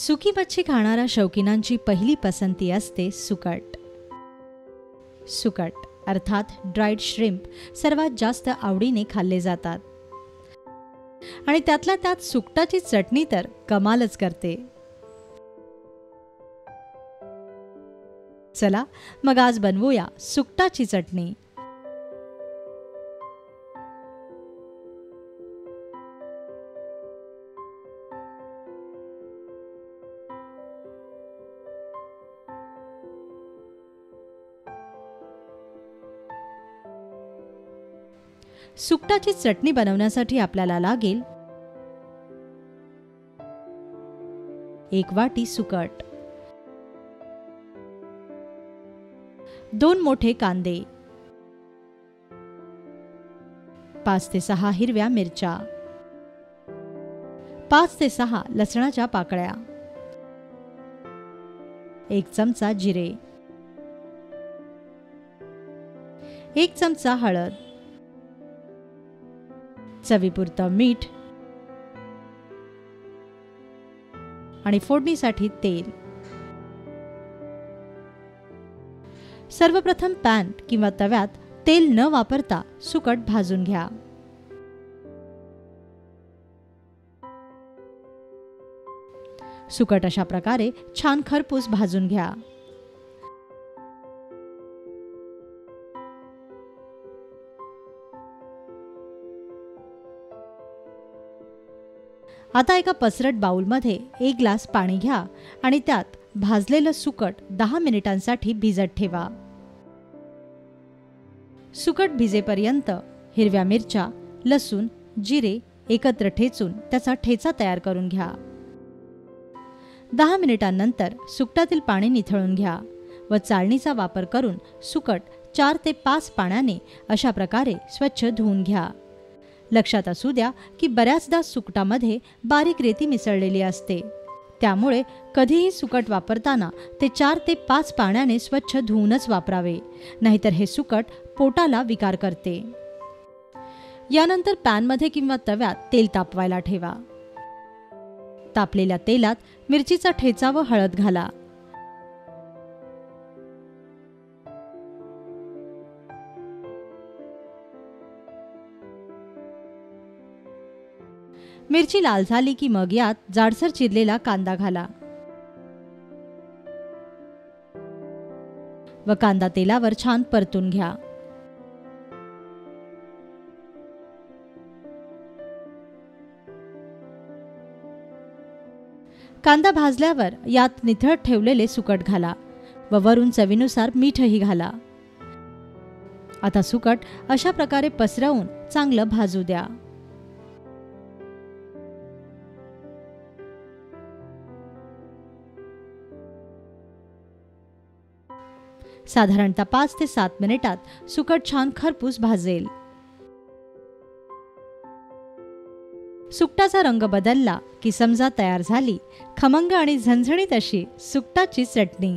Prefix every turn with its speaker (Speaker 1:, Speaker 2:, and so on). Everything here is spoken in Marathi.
Speaker 1: सुकी मच्छी खाणाऱ्या शौकीनांची पहिली पसंती असते सुकट. सुकट अर्थात ड्राईड श्रिम्प सर्वात जास्त आवडीने खाल्ले जातात आणि त्यातल्या त्यात सुकटाची चटणी तर कमालच करते. चला मग आज बनवूया सुकटाची चटणी. सुकटाची चटणी बनवण्यासाठी आपल्याला लागेल 1 वाटी सुकट, 2 मोठे कांदे, 5 ते 6 हिरव्या मिरच्या, 5 ते 6 लसणाच्या पाकळ्या, 1 चमचा जिरे, 1 चमचा हळद, चवीपुरतं मीठ आणि फोडणीसाठी तेल. सर्वप्रथम पॅन किंवा तव्यात तेल न वापरता सुकट भाजून घ्या. सुकट अशा प्रकारे छान खरपूस भाजून घ्या. आता एका पसरट बाउलमध्ये 1 ग्लास पाणी घ्या आणि त्यात भाजलेलं सुकट 10 मिनिटांसाठी भिजत ठेवा. सुकट भिजेपर्यंत हिरव्या मिरच्या, लसूण, जिरे एकत्र ठेचून त्याचा ठेचा तयार करून घ्या. 10 मिनिटांनंतर सुकटातील पाणी निथळून घ्या व चाळणीचा वापर करून सुकट 4 ते 5 पाण्याने अशा प्रकारे स्वच्छ धुवून घ्या. लक्षात असू द्या की बऱ्याचदा सुकटामध्ये बारीक रेती मिसळलेली असते, त्यामुळे कधीही सुकट वापरताना ते 4 ते 5 पाण्याने स्वच्छ धुवूनच वापरावे, नाहीतर हे सुकट पोटाला विकार करते. यानंतर पॅनमध्ये किंवा तव्यात तेल तापवायला ठेवा. तापलेल्या तेलात मिरचीचा ठेचा व हळद घाला. मिरची लाल झाली की मग यात जाडसर चिरलेला कांदा घाला व कांदा तेलावर छान परतून घ्या. कांदा भाजल्यावर यात निथळत ठेवलेले सुकट घाला व वरून चवीनुसार मीठही घाला. आता सुकट अशा प्रकारे पसरवून चांगलं भाजू द्या. साधारणतः 5 ते 7 मिनिटात सुकट छान खरपूस भाजेल. सुकटाचा रंग बदलला की समजा तयार झाली खमंग आणि झणझणीत अशी सुकटाची चटणी.